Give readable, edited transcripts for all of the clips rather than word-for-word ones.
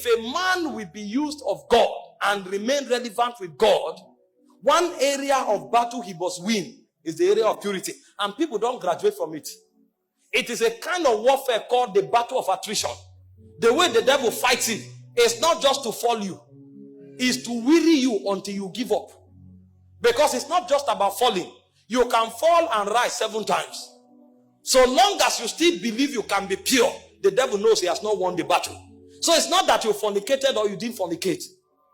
if a man will be used of God and remain relevant with God, one area of battle he must win is the area of purity. And people don't graduate from it. It is a kind of warfare called the battle of attrition. The way the devil fights it is not just to fall you. It's to weary you until you give up. Because it's not just about falling. You can fall and rise 7 times. So long as you still believe you can be pure, the devil knows he has not won the battle. So it's not that you fornicated or you didn't fornicate.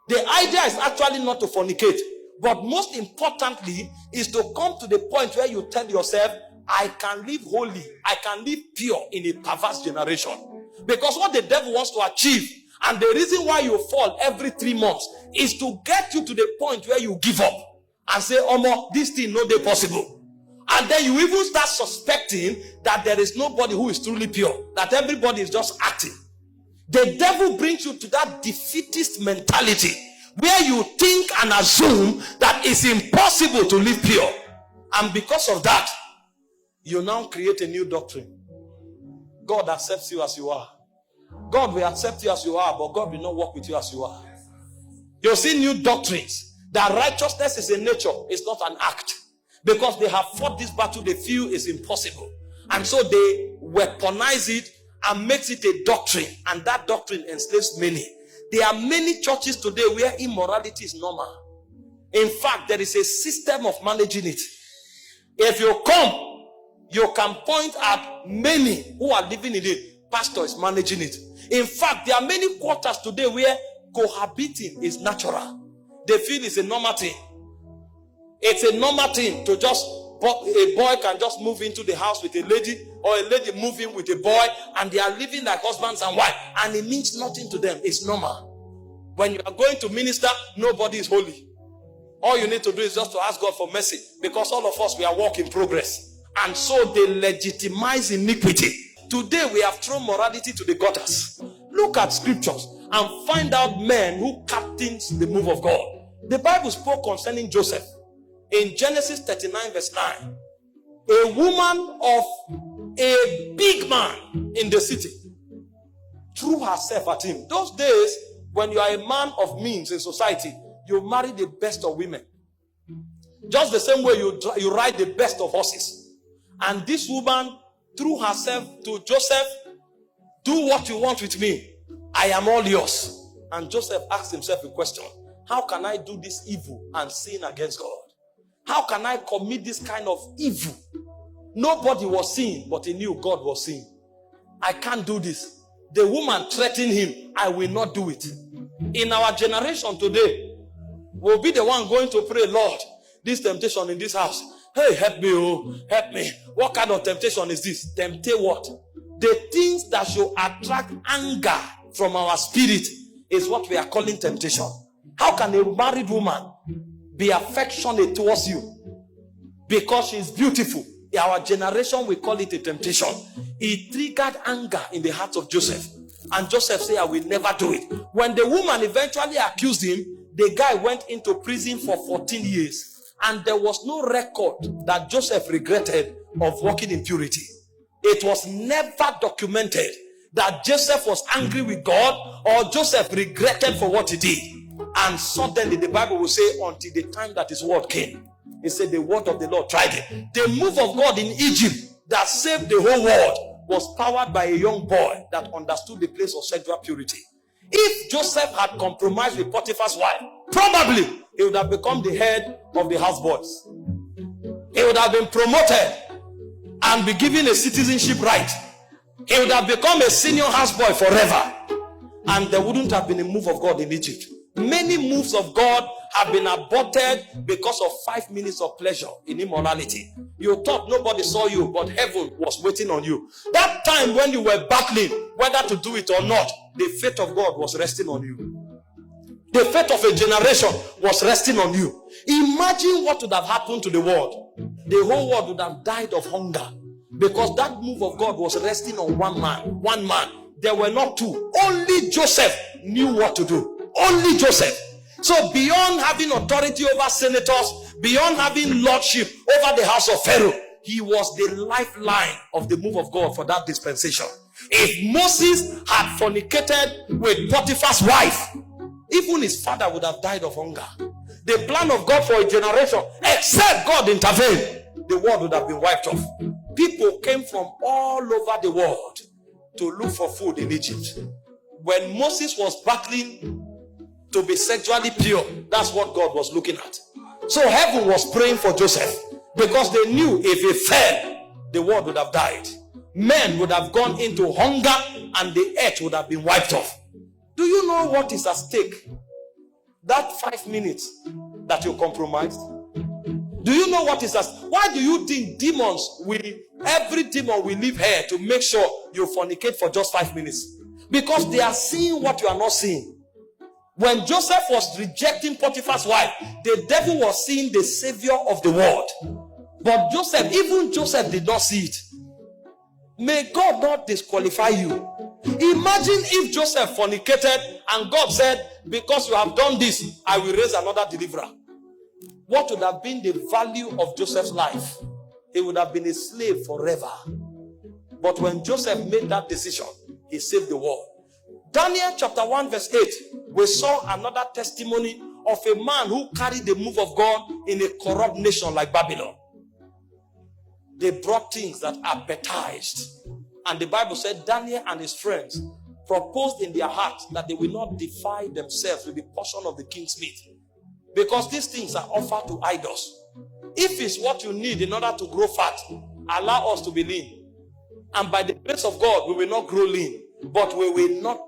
The idea is actually not to fornicate. But most importantly is to come to the point where you tell yourself, I can live holy, I can live pure in a perverse generation. Because what the devil wants to achieve, and the reason why you fall every 3 months, is to get you to the point where you give up and say, Omo, this thing no dey possible. And then you even start suspecting that there is nobody who is truly pure, that everybody is just acting. The devil brings you to that defeatist mentality where you think and assume that it's impossible to live pure. And because of that, you now create a new doctrine. God accepts you as you are. God will accept you as you are, but God will not work with you as you are. You'll see new doctrines that righteousness is a nature, it's not an act. Because they have fought this battle, they feel is impossible. And so they weaponize it and makes it a doctrine. And that doctrine enslaves many. There are many churches today where immorality is normal. In fact, there is a system of managing it. If you come, you can point at many who are living in it. Pastor is managing it. In fact, there are many quarters today where cohabiting is natural. They feel it's a normal thing. It's a normal thing to just, a boy can just move into the house with a lady, or a lady move in with a boy, and they are living like husbands and wife, and it means nothing to them. It's normal. When you are going to minister, nobody is holy. All you need to do is just to ask God for mercy, because all of us, we are work in progress. And so they legitimize iniquity. Today we have thrown morality to the gutters. Look at scriptures and find out men who captains the move of God. The Bible spoke concerning Joseph. In Genesis 39 verse 9, a woman of a big man in the city threw herself at him. Those days, when you are a man of means in society, you marry the best of women. Just the same way you ride the best of horses. And this woman threw herself to Joseph. Do what you want with me. I am all yours. And Joseph asked himself a question. How can I do this evil and sin against God? How can I commit this kind of evil? Nobody was seeing, but he knew God was seeing. I can't do this. The woman threatened him. I will not do it. In our generation today, we'll be the one going to pray, Lord, this temptation in this house. Hey, help me, oh, help me. What kind of temptation is this? Temptate what? The things that should attract anger from our spirit is what we are calling temptation. How can a married woman be affectionate towards you because she's beautiful? In our generation, we call it a temptation. It triggered anger in the heart of Joseph. And Joseph said, I will never do it. When the woman eventually accused him, the guy went into prison for 14 years. And there was no record that Joseph regretted of walking in purity. It was never documented that Joseph was angry with God or Joseph regretted for what he did. And suddenly the Bible will say, until the time that his word came. It said the word of the Lord tried it. The move of God in Egypt that saved the whole world was powered by a young boy that understood the place of sexual purity. If Joseph had compromised with Potiphar's wife, probably he would have become the head of the houseboys. He would have been promoted and be given a citizenship right. He would have become a senior houseboy forever. And there wouldn't have been a move of God in Egypt. Many moves of God have been aborted because of 5 minutes of pleasure in immorality. You thought nobody saw you, but heaven was waiting on you. That time when you were battling whether to do it or not, the fate of God was resting on you. The fate of a generation was resting on you. Imagine what would have happened to the world. The whole world would have died of hunger because that move of God was resting on one man. One man. There were not two. Only Joseph knew what to do. Only Joseph. So beyond having authority over senators, beyond having lordship over the house of Pharaoh, he was the lifeline of the move of God for that dispensation. If Moses had fornicated with Potiphar's wife, even his father would have died of hunger. The plan of God for a generation, except God intervened, the world would have been wiped off. People came from all over the world to look for food in Egypt. When Moses was battling to be sexually pure, that's what God was looking at. So heaven was praying for Joseph, because they knew if he fell, the world would have died. Men would have gone into hunger and the earth would have been wiped off. Do you know what is at stake? That 5 minutes that you compromised. Do you know what is at stake? Why do you think every demon will leave here to make sure you fornicate for just 5 minutes? Because they are seeing what you are not seeing. When Joseph was rejecting Potiphar's wife, the devil was seeing the savior of the world. But even Joseph did not see it. May God not disqualify you. Imagine if Joseph fornicated and God said, because you have done this, I will raise another deliverer. What would have been the value of Joseph's life? He would have been a slave forever. But when Joseph made that decision, he saved the world. Daniel chapter 1 verse 8, we saw another testimony of a man who carried the move of God in a corrupt nation like Babylon. They brought things that appetized. And the Bible said Daniel and his friends proposed in their hearts that they will not defile themselves with the portion of the king's meat, because these things are offered to idols. If it's what you need in order to grow fat, allow us to be lean. And by the grace of God, we will not grow lean, but we will not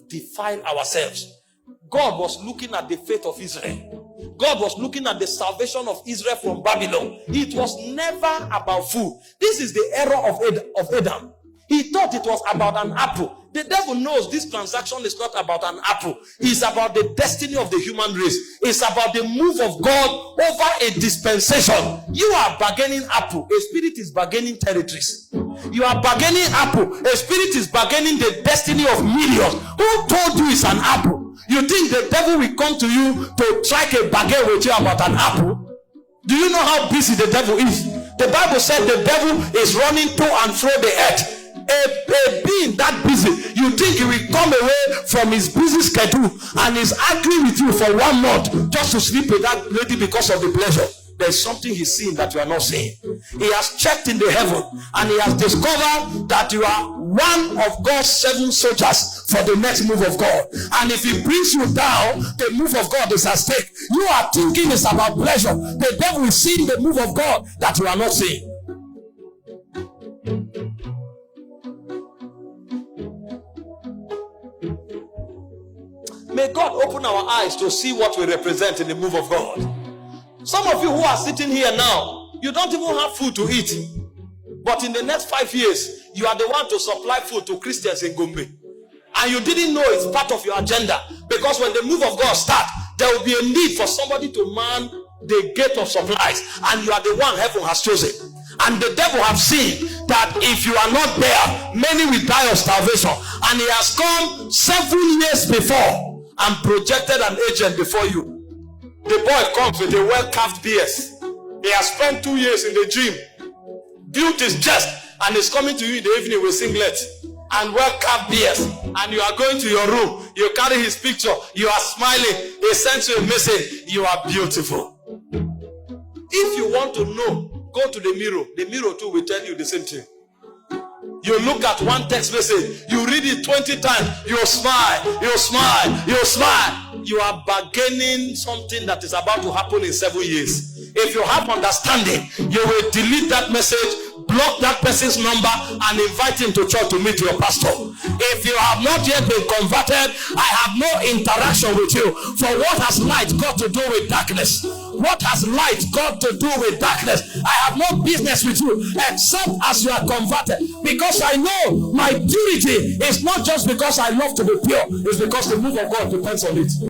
defile ourselves. God was looking at the faith of Israel. God was looking at the salvation of Israel from Babylon. It was never about food. This is the error of Adam. He thought it was about an apple. The devil knows this transaction is not about an apple. It's about the destiny of the human race. It's about the move of God over a dispensation. You are bargaining apple. A spirit is bargaining territories. You are bargaining apple. A spirit is bargaining the destiny of millions. Who told you it's an apple? You think the devil will come to you to strike a bargain with you about an apple? Do you know how busy the devil is? The Bible said the devil is running to and fro the earth. A being that busy, you think he will come away from his busy schedule and is arguing with you for 1 month just to sleep with that lady because of the pleasure? There's something he's seeing that you are not seeing. He has checked in the heaven and he has discovered that you are one of God's 7 soldiers for the next move of God. And if he brings you down, the move of God is at stake. You are thinking it's about pleasure. The devil is seeing the move of God that you are not seeing. May God open our eyes to see what we represent in the move of God. Some of you who are sitting here now, you don't even have food to eat. But in the next 5 years, you are the one to supply food to Christians in Gombe. And you didn't know it's part of your agenda. Because when the move of God starts, there will be a need for somebody to man the gate of supplies. And you are the one heaven has chosen. And the devil have seen that if you are not there, many will die of starvation. And he has come 7 years before and projected an agent before you. The boy comes with a well-carved BS. He has spent 2 years in the gym, built his chest, and is coming to you in the evening with singlet and well-carved BS. And you are going to your room, you carry his picture, you are smiling, he sends you a message, you are beautiful. If you want to know, go to the mirror too will tell you the same thing. You look at one text message, you read it 20 times, you smile, you smile, you smile. You are bargaining something that is about to happen in 7 years. If you have understanding, you will delete that message, block that person's number, and invite him to church to meet your pastor. If you have not yet been converted, I have no interaction with you. For what has light got to do with darkness? What has light got to do with darkness? I have no business with you except as you are converted. Because I know my purity is not just because I love to be pure. It's because the move of God depends on it.